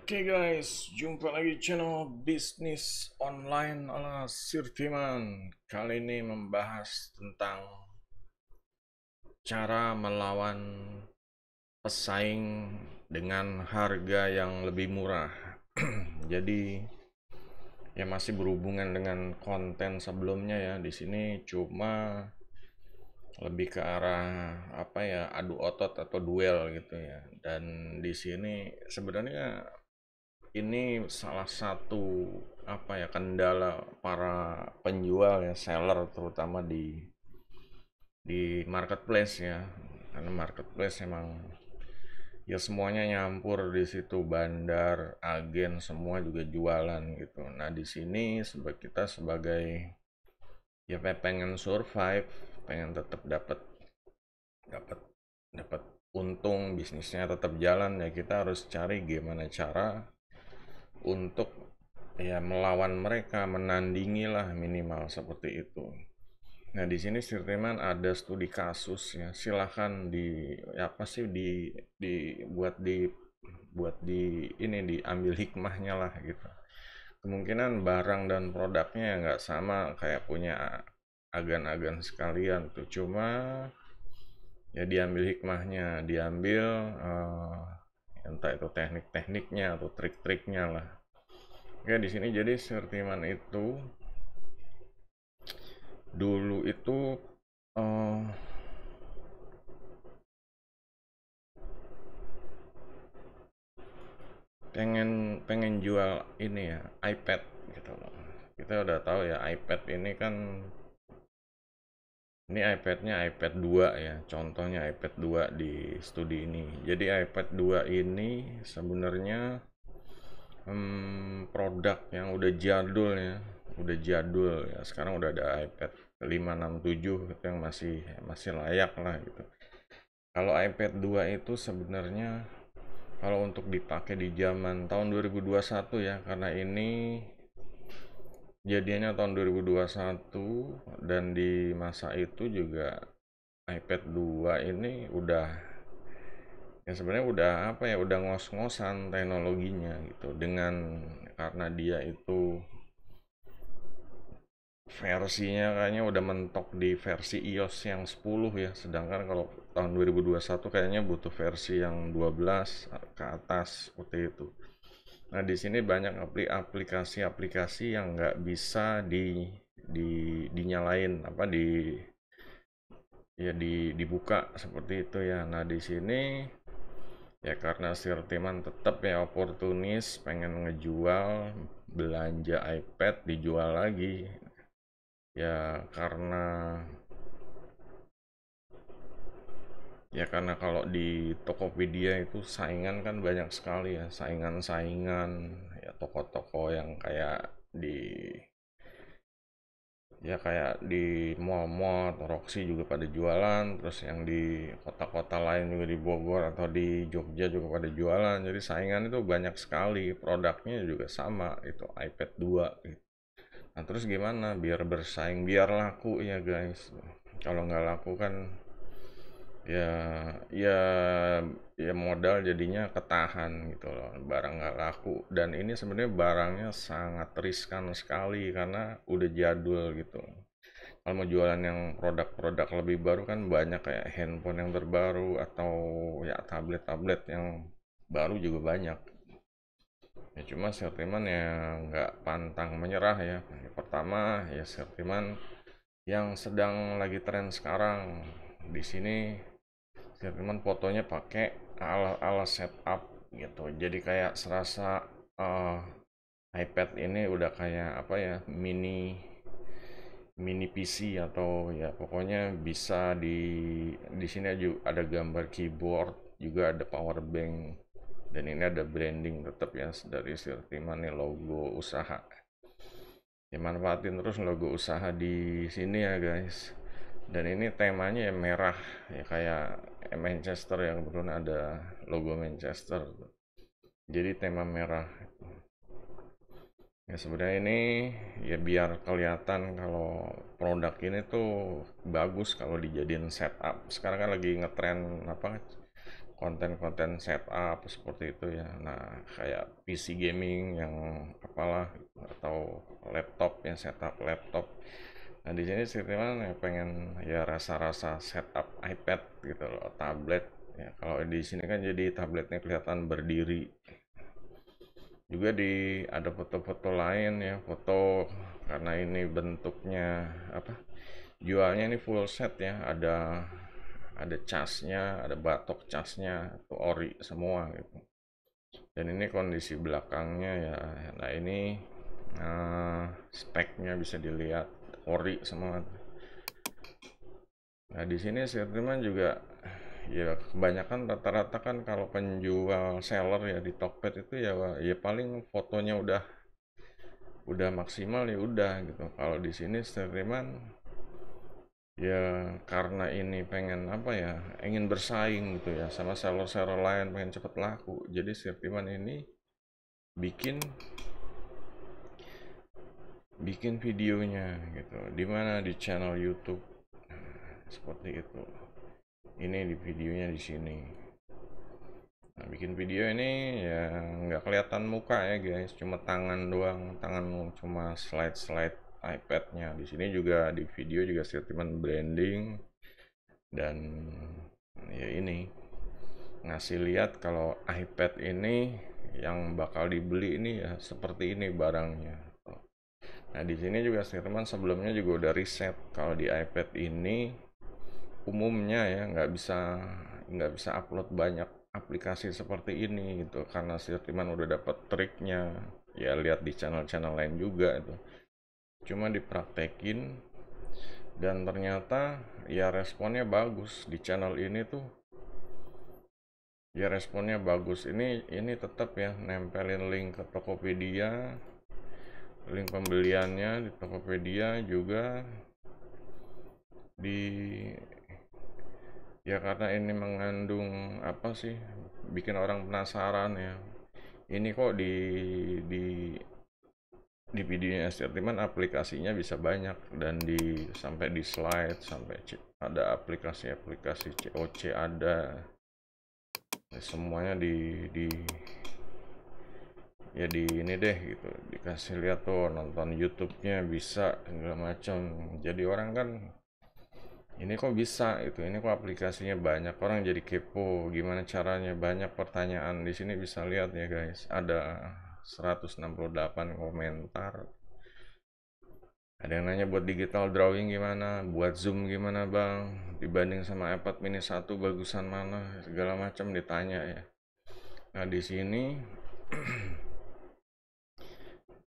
Oke guys, jumpa lagi channel bisnis online ala Sirtiman. Kali ini membahas tentang cara melawan pesaing dengan harga yang lebih murah. Jadi ya masih berhubungan dengan konten sebelumnya ya. Di sini cuma lebih ke arah apa ya, adu otot atau duel gitu ya. Dan di sini sebenarnya ini salah satu apa ya, kendala para penjual ya, seller terutama di marketplace ya, karena marketplace emang ya semuanya nyampur di situ, bandar, agen, semua juga jualan gitu. Nah di sini kita sebagai ya pengen survive, pengen tetap dapat dapat dapat untung, bisnisnya tetap jalan, ya kita harus cari gimana cara untuk ya melawan mereka, menandingi lah minimal seperti itu. Nah di sini Sirteman ada studi kasus ya, silahkan di apa sih dibuat buat di ini diambil hikmahnya lah gitu. Kemungkinan barang dan produknya nggak sama kayak punya agan-agan sekalian tuh, cuma ya diambil hikmahnya, diambil entah itu teknik-tekniknya atau trik-triknya lah. Oke, di sini jadi Sirtiman itu dulu itu eh, pengen pengen jual ini ya, iPad gitu loh. Kita udah tahu ya, iPad ini kan, ini iPad-nya iPad 2 ya, contohnya iPad 2 di studi ini. Jadi iPad 2 ini sebenarnya produk yang udah jadul ya, udah jadul ya. Sekarang udah ada iPad 567 gitu yang masih masih layak lah gitu. Kalau iPad 2 itu sebenarnya kalau untuk dipakai di zaman tahun 2021 ya, karena ini jadinya tahun 2021, dan di masa itu juga iPad 2 ini udah ya sebenarnya udah apa ya, udah ngos-ngosan teknologinya gitu, dengan karena dia itu versinya kayaknya udah mentok di versi iOS yang 10 ya, sedangkan kalau tahun 2021 kayaknya butuh versi yang 12 ke atas seperti itu. Nah, di sini banyak aplikasi-aplikasi yang nggak bisa di dinyalain apa dibuka seperti itu ya. Nah, di sini ya karena Sirtiman tetap ya oportunis, pengen ngejual, belanja iPad dijual lagi. Ya karena kalau di Tokopedia itu saingan kan banyak sekali ya, saingan-saingan ya, toko-toko yang kayak di di mall-mall atau Roxy juga pada jualan, terus yang di kota-kota lain juga, di Bogor atau di Jogja juga pada jualan. Jadi saingan itu banyak sekali, produknya juga sama, itu iPad 2 gitu. Nah, terus gimana biar bersaing, biar laku ya guys? Kalau nggak laku kan ya ya ya modal jadinya ketahan gitu loh, barang nggak laku. Dan ini sebenarnya barangnya sangat riskan sekali karena udah jadul gitu. Kalau mau jualan yang produk-produk lebih baru kan banyak, kayak handphone yang terbaru atau ya tablet-tablet yang baru juga banyak ya. Cuma Sirtiman ya nggak pantang menyerah ya. Pertama ya Sirtiman yang sedang lagi tren sekarang di sini, Sirtiman fotonya pakai ala setup gitu, jadi kayak serasa uh, iPad ini udah kayak apa ya, mini mini PC, atau ya pokoknya bisa di sini aja ada gambar keyboard, juga ada power bank, dan ini ada branding tetap ya dari Sirtiman nih, logo usaha. Ya manfaatin terus logo usaha di sini ya guys. Dan ini temanya ya merah ya, kayak Manchester yang kebetulan ada logo Manchester. Jadi tema merah. Ya sebenarnya ini ya biar kelihatan kalau produk ini tuh bagus kalau dijadiin setup. Sekarang kan lagi ngetren apa, konten-konten setup seperti itu ya. Nah, kayak PC gaming yang apalah atau laptop yang setup laptop. Nah, di sini sih teman ya pengen ya rasa-rasa setup iPad gitu loh, tablet. Ya, kalau di sini kan jadi tabletnya kelihatan berdiri. Juga ada foto-foto lain ya, foto karena ini bentuknya apa? Jualnya ini full set ya, ada casnya, ada batok casnya, itu ori semua gitu. Dan ini kondisi belakangnya ya. Nah ini speknya bisa dilihat ori semua. Nah di sini Sirtiman juga ya kebanyakan rata-rata kan kalau penjual seller ya di Tokped itu ya paling fotonya udah maksimal ya udah gitu. Kalau di sini Sirtiman ya karena ini pengen apa ya ingin bersaing gitu ya sama seller-seller lain pengen cepet laku, jadi Sirtiman ini bikin bikin videonya gitu dimana di channel YouTube. Seperti itu, ini di videonya di sini. Nah, bikin video ini ya nggak kelihatan muka ya guys, cuma tangan doang, tangan cuma slide iPadnya. Di sini juga di video juga Sirtiman branding dan ya ini ngasih lihat kalau iPad ini yang bakal dibeli ini ya seperti ini barangnya. Nah di sini juga teman sebelumnya juga udah riset kalau di iPad ini umumnya ya nggak bisa upload banyak aplikasi seperti ini gitu karena teman udah dapat triknya ya, lihat di channel-channel lain juga itu cuma dipraktekin dan ternyata ya responnya bagus di channel ini tuh. Ya responnya bagus. Ini tetap ya nempelin link ke Tokopedia, link pembeliannya di Tokopedia juga di ya karena ini mengandung apa sih bikin orang penasaran ya. Ini kok di di videonya Estirtiman aplikasinya bisa banyak dan sampai di slide sampai ada aplikasi-aplikasi COC ada. Ya, semuanya ya di ini deh gitu dikasih lihat tuh nonton YouTube-nya bisa segala macam, jadi orang kan ini kok bisa itu, ini kok aplikasinya banyak, orang jadi kepo gimana caranya, banyak pertanyaan. Di sini bisa lihat ya guys, ada 168 komentar. Ada yang nanya buat digital drawing gimana, buat zoom gimana bang, dibanding sama iPad mini 1 bagusan mana, segala macam ditanya ya. Nah di sini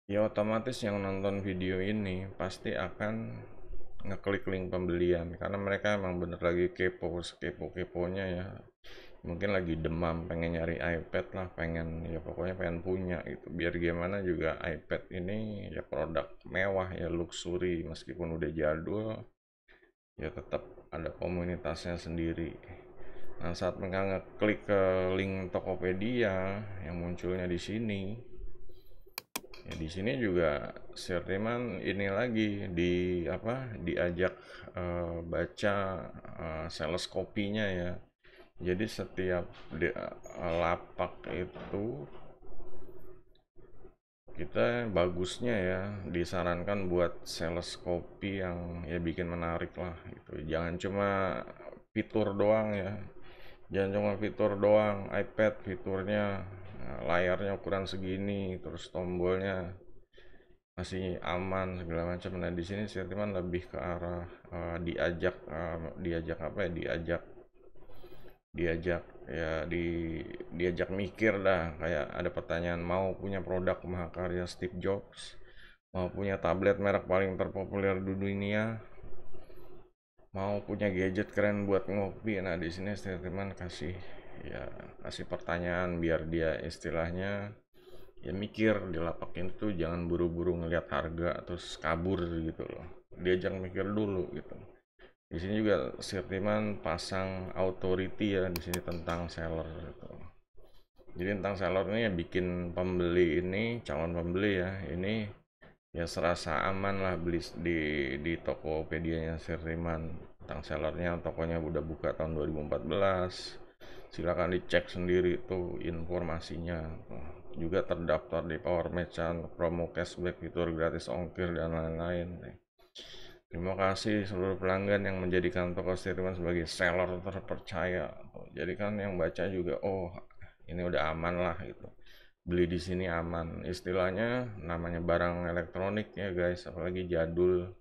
ya otomatis yang nonton video ini pasti akan ngeklik link pembelian karena mereka emang bener lagi kepo-keponya ya, mungkin lagi demam pengen nyari iPad lah, pengen ya pokoknya pengen punya gitu, biar gimana juga iPad ini ya produk mewah ya, luxury, meskipun udah jadul ya tetap ada komunitasnya sendiri. Nah saat mereka ngeklik ke link Tokopedia yang munculnya di sini ya, di sini juga Sirtiman ini lagi diajak baca sales kopinya ya. Jadi setiap lapak itu kita bagusnya ya disarankan buat sales kopi yang ya bikin menarik lah gitu. Jangan cuma fitur doang ya. Jangan cuma fitur doang, iPad fiturnya layarnya ukuran segini, terus tombolnya masih aman segala macam. Nah di sini Sirtiman lebih ke arah diajak apa ya, diajak ya diajak mikir dah, kayak ada pertanyaan mau punya produk mahakarya Steve Jobs, mau punya tablet merek paling terpopuler di dunia, mau punya gadget keren buat ngopi. Nah di sini Sirtiman kasih pertanyaan biar dia istilahnya ya mikir di lapak itu, jangan buru-buru ngelihat harga terus kabur gitu loh, diajak mikir dulu gitu. Di sini juga Sirtiman pasang authority ya di sini tentang seller gitu. Jadi tentang seller ini ya bikin pembeli ini, calon pembeli ya ini ya serasa aman lah beli di Tokopedia-nya Sirtiman. Tentang sellernya, tokonya udah buka tahun 2014, Silakan dicek sendiri tuh informasinya. Juga terdaftar di Power Merchant, promo cashback, fitur gratis ongkir dan lain-lain. Terima kasih seluruh pelanggan yang menjadikan toko Sirman sebagai seller terpercaya. Jadi kan yang baca juga, oh ini udah aman lah gitu. Beli di sini aman. Istilahnya namanya barang elektronik ya guys, apalagi jadul.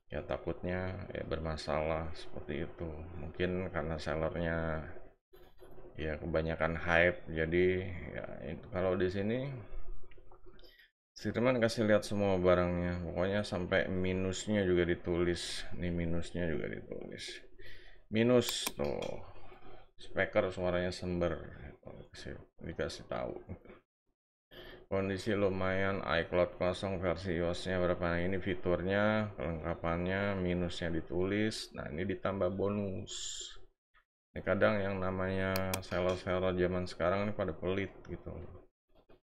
Ya takutnya ya bermasalah seperti itu. Mungkin karena sellernya ya kebanyakan hype, jadi ya itu kalau di sini Sirman kasih lihat semua barangnya, pokoknya sampai minusnya juga ditulis. Nih minusnya juga ditulis. Minus tuh, speaker suaranya sember. Dikasih tahu. Kondisi lumayan, iCloud kosong, versi iOS-nya berapa. Nah, ini fiturnya, kelengkapannya, minusnya ditulis. Nah, ini ditambah bonus. Ini kadang yang namanya seller-seller zaman sekarang ini pada pelit gitu.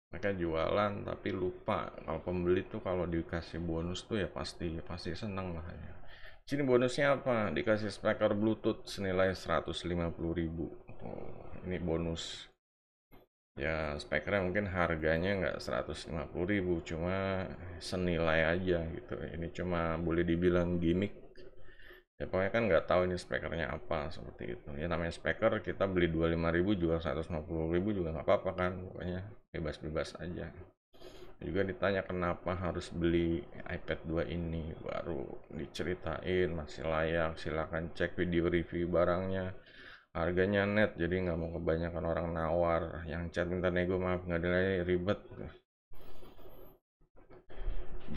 Mereka jualan tapi lupa kalau pembeli tuh kalau dikasih bonus tuh ya pasti seneng lah ya. Sini bonusnya apa? Dikasih speaker Bluetooth senilai 150.000. Oh, ini bonus. Ya speakernya mungkin harganya nggak 150.000, cuma senilai aja gitu. Ini cuma boleh dibilang gimmick. Ya pokoknya kan nggak tahu ini speakernya apa seperti itu. Ya namanya speaker kita beli 25.000 jual 150.000 juga nggak apa-apa kan. Pokoknya bebas-bebas aja. Juga ditanya kenapa harus beli iPad 2 ini, baru diceritain masih layak, silahkan cek video review barangnya, harganya net, jadi nggak mau kebanyakan orang nawar yang chat minta nego, maaf nggak ada ribet,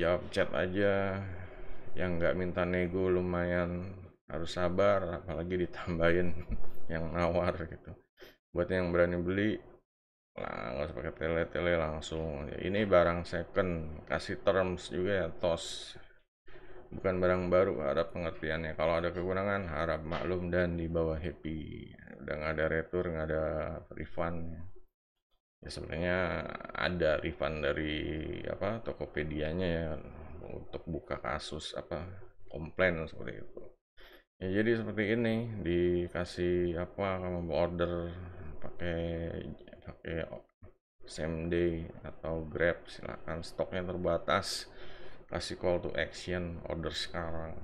jawab chat aja. Yang nggak minta nego lumayan harus sabar, apalagi ditambahin yang nawar gitu. Buat yang berani beli lah, nggak usah pakai tele-tele, langsung ini barang second, kasih terms juga ya, tos bukan barang baru, harap pengertiannya. Kalau ada kekurangan harap maklum dan dibawa happy. Udah nggak ada retur, nggak ada refund ya. Sebenarnya ada refund dari apa Tokopedia-nya ya, untuk buka kasus apa komplain seperti itu ya. Jadi seperti ini, dikasih apa, kamu mau order pakai pakai same day atau Grab, silakan, stoknya terbatas, kasih call to action, order sekarang.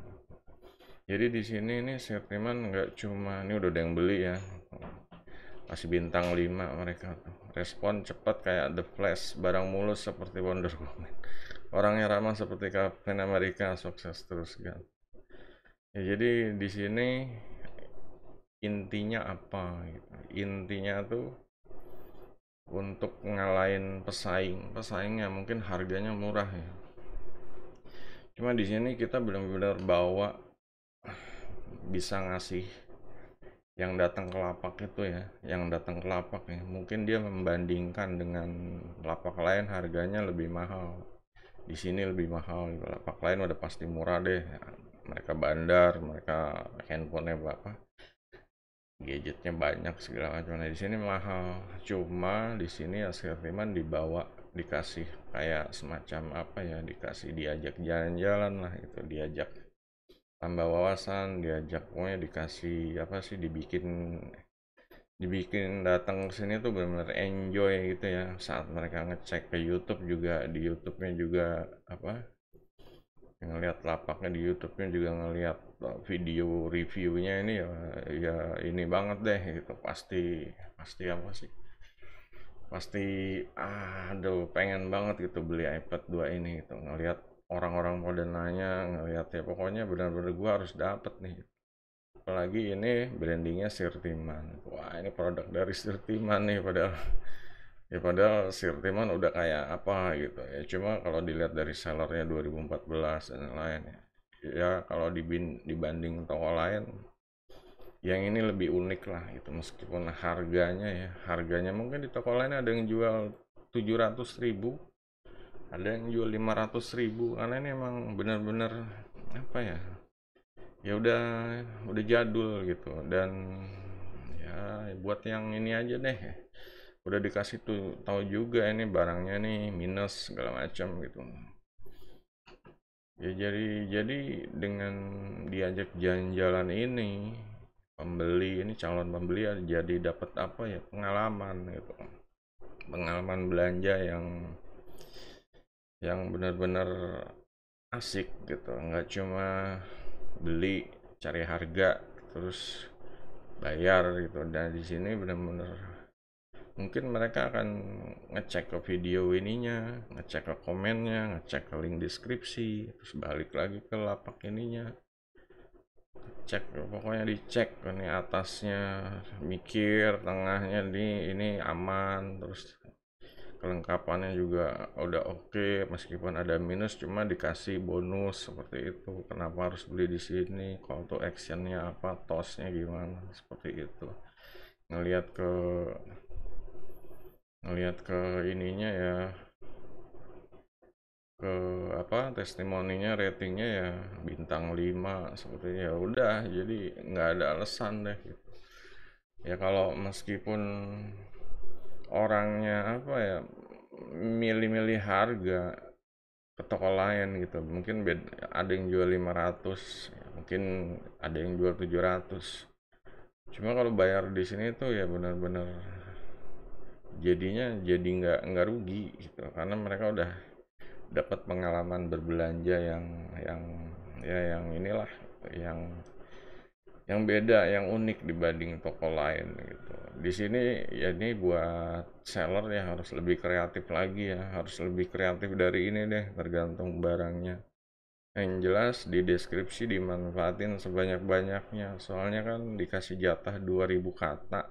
Jadi di sini ini Sirtiman nggak cuma ini udah ada yang beli ya, kasih bintang 5 mereka tuh. Respon cepat kayak The Flash, barang mulus seperti Wonder Woman, orangnya ramah seperti Captain America, sukses terus kan. Ya, jadi di sini intinya apa gitu. Intinya tuh untuk ngalahin pesaingnya mungkin harganya murah ya. Cuma di sini kita benar-benar bawa, bisa ngasih yang datang ke lapak itu ya, yang datang ke lapak ya, mungkin dia membandingkan dengan lapak lain harganya lebih mahal. Di sini lebih mahal, lapak lain udah pasti murah deh. Mereka bandar, mereka handphonenya berapa, gadgetnya banyak segala macam. Nah di sini mahal. Cuma di sini assortimen dibawa, dikasih kayak semacam apa ya, dikasih diajak jalan-jalan lah itu, diajak tambah wawasan, diajak pokoknya dikasih apa sih, dibikin dibikin datang ke sini tuh benar-benar enjoy gitu ya. Saat mereka ngecek ke YouTube juga, di YouTube-nya juga apa, ngelihat lapaknya di YouTube-nya juga ngelihat video reviewnya ini ya, ya ini banget deh gitu. Pasti pasti apa sih, pasti aduh pengen banget gitu beli iPad 2 ini gitu, ngelihat orang-orang pada nanya, ngelihat ya pokoknya benar-benar gua harus dapet nih. Apalagi ini brandingnya Sirtiman, wah ini produk dari Sirtiman nih, padahal ya padahal Sirtiman udah kayak apa gitu ya. Cuma kalau dilihat dari sellernya 2014 dan lain ya, ya kalau dibanding toko lain yang ini lebih unik lah gitu. Meskipun harganya mungkin di toko lain ada yang jual 700.000, ada yang jual 500.000, karena ini emang bener-bener apa ya, ya udah jadul gitu. Dan ya buat yang ini aja deh, udah dikasih tuh tahu juga ini barangnya nih minus segala macam gitu ya. Jadi dengan diajak jalan-jalan ini pembeli ini, calon pembeli ya, jadi dapat apa ya, pengalaman gitu, pengalaman belanja yang benar-benar asik gitu, nggak cuma beli cari harga terus bayar gitu. Dan di sini benar-benar mungkin mereka akan ngecek ke video ininya, ngecek ke komennya, ngecek ke link deskripsi, terus balik lagi ke lapak ininya, cek, pokoknya dicek ini atasnya, mikir tengahnya ini aman, terus kelengkapannya juga udah oke, meskipun ada minus cuma dikasih bonus seperti itu. Kenapa harus beli di sini, call to actionnya apa, tosnya gimana, seperti itu. Ngelihat ke ininya ya, ke apa, testimoninya, ratingnya ya bintang 5 seperti ya udah, jadi nggak ada alasan deh gitu. Ya kalau meskipun orangnya apa ya, milih-milih harga ke toko lain gitu, mungkin ada yang jual 500, mungkin ada yang jual 700, cuma kalau bayar di sini tuh ya benar-benar jadinya jadi nggak rugi gitu, karena mereka udah dapat pengalaman berbelanja yang ya yang inilah, yang yang beda, yang unik dibanding toko lain gitu. Di sini ya ini buat seller ya harus lebih kreatif lagi ya, harus lebih kreatif dari ini deh, tergantung barangnya. Yang jelas di deskripsi dimanfaatin sebanyak-banyaknya, soalnya kan dikasih jatah 2000 kata.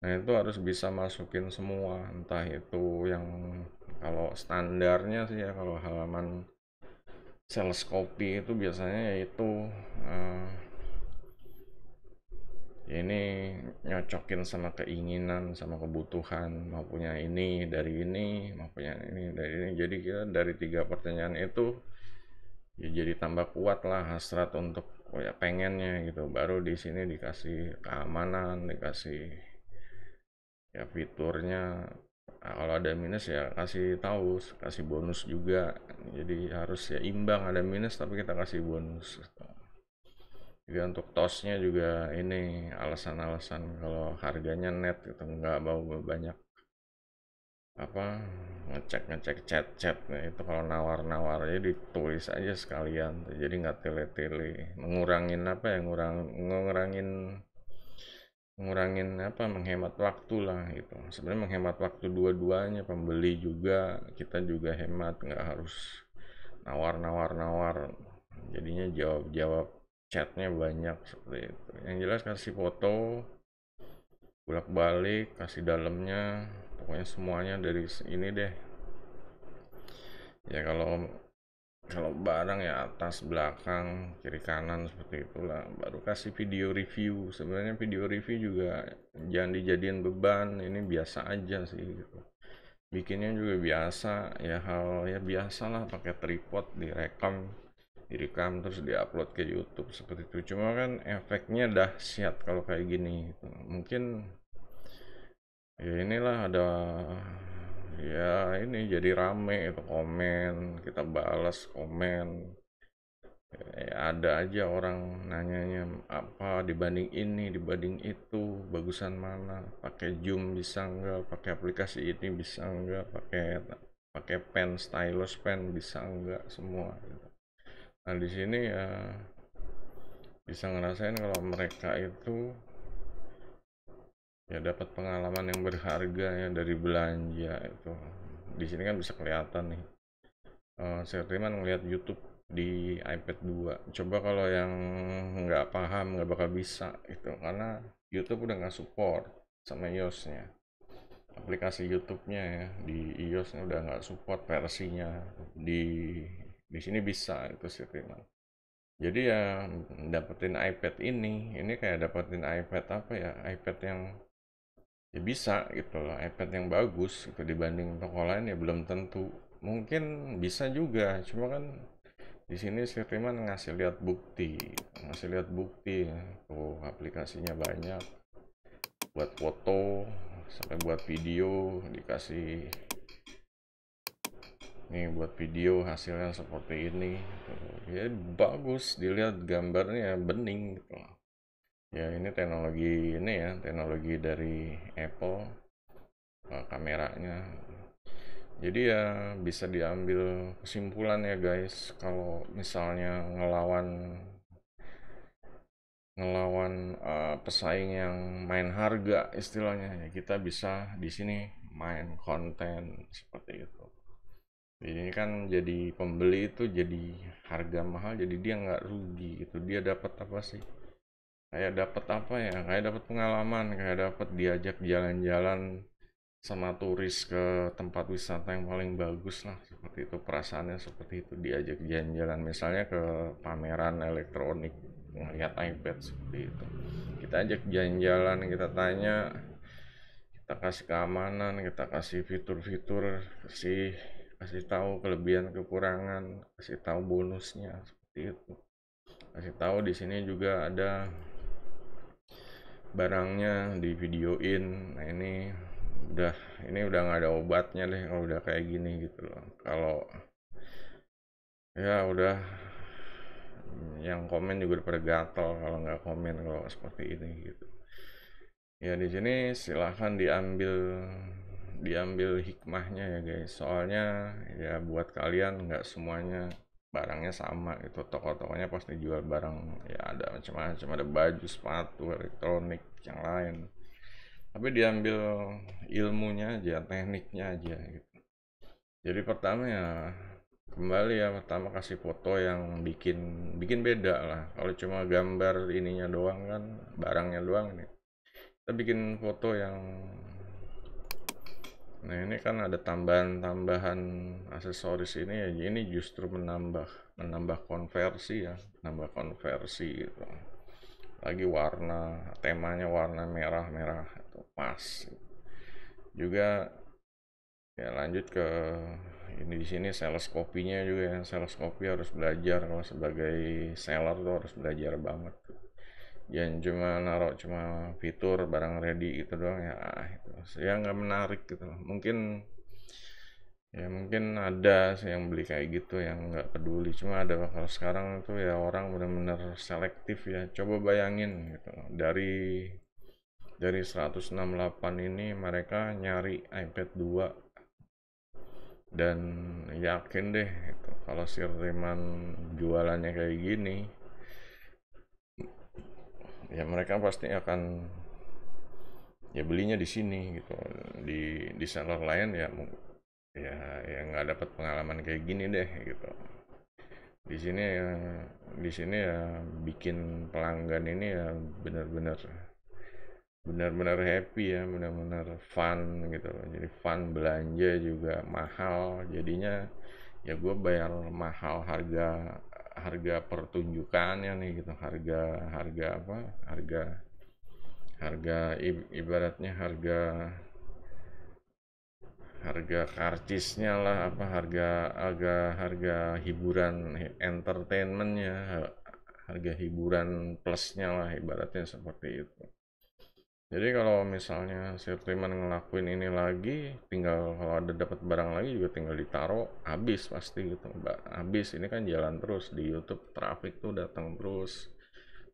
Nah itu harus bisa masukin semua, entah itu yang kalau standarnya sih ya, kalau halaman sales copy itu biasanya yaitu uh, ya ini nyocokin sama keinginan, sama kebutuhan, mau punya ini dari ini, mau punya ini dari ini. Jadi kita dari 3 pertanyaan itu ya jadi tambah kuat lah hasrat untuk oh ya pengennya gitu. Baru di sini dikasih keamanan, dikasih ya fiturnya. Nah, kalau ada minus ya kasih tahu, kasih bonus juga. Jadi harus ya imbang, ada minus tapi kita kasih bonus. Juga untuk tosnya juga ini alasan-alasan kalau harganya net gitu, nggak mau banyak apa, ngecek chat nah itu kalau nawar ya ditulis aja sekalian, jadi nggak tele-tele, mengurangin apa ya, ngurangin ngurangin apa, menghemat waktu lah gitu. Sebenarnya menghemat waktu dua-duanya, pembeli juga, kita juga hemat, nggak harus nawar jadinya jawab chatnya banyak seperti itu. Yang jelas kasih foto bolak-balik, kasih dalamnya, pokoknya semuanya dari ini deh ya. Kalau kalau barang ya atas belakang kiri kanan seperti itulah, baru kasih video review. Sebenarnya video review juga jangan dijadiin beban, ini biasa aja sih gitu, bikinnya juga biasa ya, hal ya biasa lah, pakai tripod direkam terus diupload ke YouTube seperti itu. Cuma kan efeknya dahsyat kalau kayak gini gitu. Mungkin ya inilah ada ya ini jadi rame itu komen, kita balas komen. Ya, ada aja orang nanyanya apa, dibanding ini dibanding itu bagusan mana, pakai zoom bisa enggak, pakai aplikasi ini bisa enggak, pakai pakai pen, stylus pen bisa enggak, semua gitu. Nah di sini ya bisa ngerasain kalau mereka itu ya dapat pengalaman yang berharga ya dari belanja itu. Di sini kan bisa kelihatan nih. Saya terima ngeliat YouTube di iPad 2. Coba kalau yang nggak paham nggak bakal bisa itu, karena YouTube udah nggak support sama iOS-nya. Aplikasi YouTube-nya ya di iOS udah nggak support versinya. Di di sini bisa itu sih terima. Jadi ya dapetin iPad ini kayak dapetin iPad apa ya, iPad yang ya bisa gitu loh, iPad yang bagus itu dibanding toko lain ya belum tentu. Mungkin bisa juga, cuma kan di sini Firman ngasih lihat bukti ya. Tuh aplikasinya banyak, buat foto sampai buat video dikasih nih, buat video hasilnya seperti ini gitu. Ya bagus dilihat, gambarnya bening gitu. Ya ini teknologi ini ya, teknologi dari Apple, kameranya. Jadi ya bisa diambil kesimpulan ya guys, kalau misalnya ngelawan ngelawan pesaing yang main harga istilahnya, ya kita bisa di sini main konten seperti itu. Ini kan jadi pembeli itu jadi harga mahal, jadi dia nggak rugi gitu. Dia dapat apa sih? Kayak dapat apa ya? Kayak dapat pengalaman, kayak dapat diajak jalan-jalan sama turis ke tempat wisata yang paling bagus lah, seperti itu. Perasaannya seperti itu, diajak jalan-jalan misalnya ke pameran elektronik, ngeliat iPad seperti itu. Kita ajak jalan-jalan, kita tanya, kita kasih keamanan, kita kasih fitur-fitur, kasih kasih tahu kelebihan kekurangan, kasih tahu bonusnya seperti itu. Kasih tahu di sini juga ada barangnya di videoin. Nah udah ini udah nggak ada obatnya deh kalau udah kayak gini gitu loh. Kalau ya udah, yang komen juga udah pada gatel kalau nggak komen kalau seperti ini gitu. Ya di sini silahkan diambil hikmahnya ya guys. Soalnya ya buat kalian nggak semuanya barangnya sama gitu. Toko-tokonya pasti jual barang ya ada macam-macam, ada baju, sepatu, elektronik, yang lain. Tapi diambil ilmunya aja, tekniknya aja gitu. Jadi pertama ya kembali ya, pertama kasih foto yang bikin bikin beda lah. Kalau cuma gambar ininya doang kan, barangnya doang nih, kita bikin foto yang, nah ini kan ada tambahan-tambahan aksesoris ini ya, ini justru menambah menambah konversi ya, menambah konversi gitu. Lagi warna, temanya warna merah-merah itu pas juga. Ya lanjut ke ini, di sini sales kopinya juga ya. Sales kopi harus belajar, kalau sebagai seller tuh harus belajar banget. Jangan cuma naruh cuma fitur barang ready gitu doang ya, itu ya nggak menarik gitu. Mungkin ada sih yang beli kayak gitu yang nggak peduli, cuma ada. Kalau sekarang tuh ya orang benar-benar selektif ya. Coba bayangin gitu, dari 168 ini mereka nyari iPad 2, dan yakin deh itu kalau si Reman jualannya kayak gini, ya mereka pasti akan ya belinya di sini gitu. Di seller lain ya ya ya nggak dapat pengalaman kayak gini deh gitu. Di sini ya di sini ya bikin pelanggan ini ya benar-benar benar-benar happy ya, benar-benar fun gitu. Jadi fun, belanja juga mahal jadinya. Ya gue bayar mahal, harga harga pertunjukannya nih gitu, harga harga apa, harga harga ibaratnya harga harga karcisnya lah, apa harga harga hiburan entertainmentnya, harga hiburan plusnya lah, ibaratnya seperti itu. Jadi kalau misalnya si Freeman ngelakuin ini lagi, tinggal kalau ada dapat barang lagi juga tinggal ditaruh, habis pasti gitu, Mbak. Habis, ini kan jalan terus di YouTube, traffic tuh datang terus.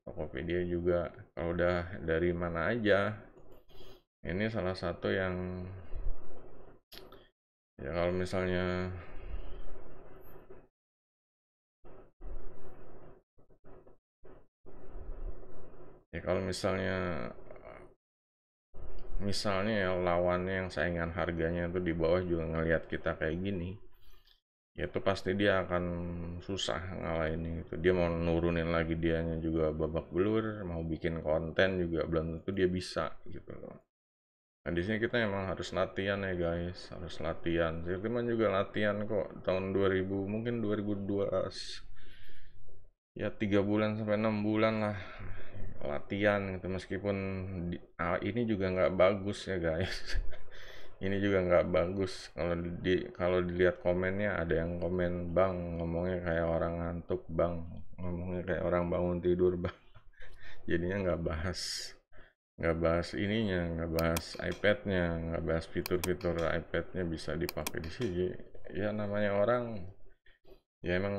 Tokopedia juga kalau udah dari mana aja. Ini salah satu yang ya kalau misalnya ya kalau misalnya misalnya ya lawannya yang saingan harganya tuh di bawah juga ngelihat kita kayak gini, ya itu pasti dia akan susah ngalahin itu. Dia mau nurunin lagi, dianya juga babak belur, mau bikin konten juga belum tentu dia bisa gitu loh. Nah di sini kita emang harus latihan ya guys, harus latihan. Saya teman juga latihan kok tahun 2000, mungkin 2012, ya 3 bulan sampai 6 bulan lah latihan gitu. Meskipun ini juga nggak bagus ya guys. Ini juga nggak bagus. Kalau dilihat komennya, ada yang komen, bang ngomongnya kayak orang ngantuk, bang ngomongnya kayak orang bangun tidur, bang. Jadinya nggak bahas ininya, nggak bahas iPadnya, nggak bahas fitur-fitur iPadnya bisa dipakai di sini. Ya namanya orang Ya emang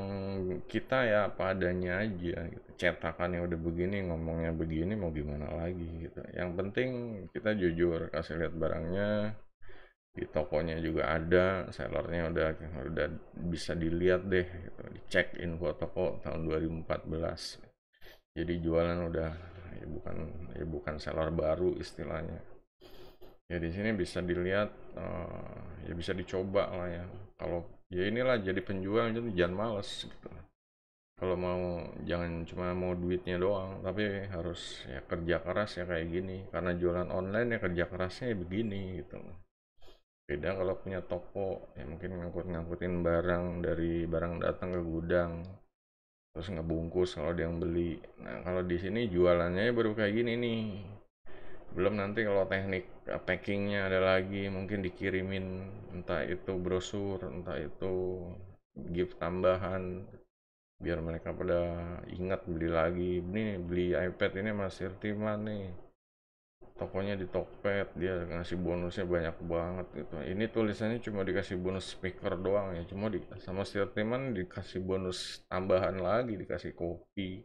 kita ya apa adanya aja gitu. Cetakannya udah begini, ngomongnya begini, mau gimana lagi gitu. Yang penting kita jujur kasih lihat barangnya, di tokonya juga ada, sellernya udah bisa dilihat deh gitu. Dicek info toko tahun 2014. Jadi jualan udah ya bukan seller baru istilahnya. Ya di sini bisa dilihat, ya bisa dicoba lah ya. Kalau ya inilah jadi penjual itu jangan males gitu. Kalau mau jangan cuma mau duitnya doang, tapi harus ya kerja keras ya kayak gini. Karena jualan online ya kerja kerasnya ya begini gitu. Beda kalau punya toko, ya mungkin ngangkut-ngangkutin barang dari barang datang ke gudang, terus ngebungkus kalau ada yang beli. Nah kalau di sini jualannya baru kayak gini nih. Belum nanti kalau teknik packingnya ada lagi, mungkin dikirimin entah itu brosur, entah itu gift tambahan, biar mereka pada ingat beli lagi. Ini beli iPad ini Mas Irtiman nih, tokonya di Tokped, dia ngasih bonusnya banyak banget gitu. Ini tulisannya cuma dikasih bonus speaker doang ya, cuma sama Irtiman dikasih bonus tambahan lagi, dikasih kopi,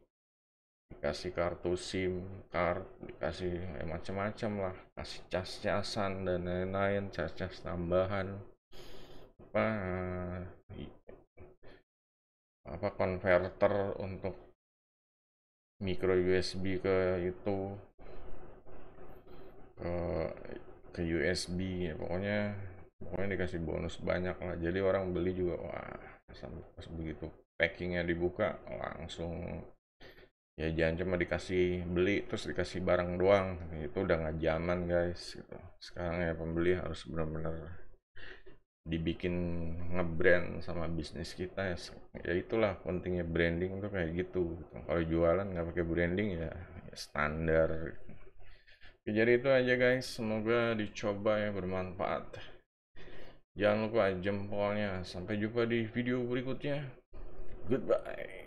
dikasih kartu SIM card, dikasih macam-macam lah, kasih cas-casan dan lain-lain, cas-cas tambahan, apa apa konverter untuk micro USB ke itu, ke USB ya, pokoknya dikasih bonus banyak lah, jadi orang beli juga wah, sampai pas begitu packingnya dibuka langsung. Ya jangan cuma dikasih beli terus dikasih barang doang, itu udah nggak zaman guys gitu. Sekarang ya pembeli harus benar-benar dibikin ngebrand sama bisnis kita ya. Ya itulah pentingnya branding tuh kayak gitu, gitu. Kalau jualan nggak pakai branding ya standar. Oke, jadi itu aja guys, semoga dicoba ya, bermanfaat. Jangan lupa jempolnya. Sampai jumpa di video berikutnya. Goodbye.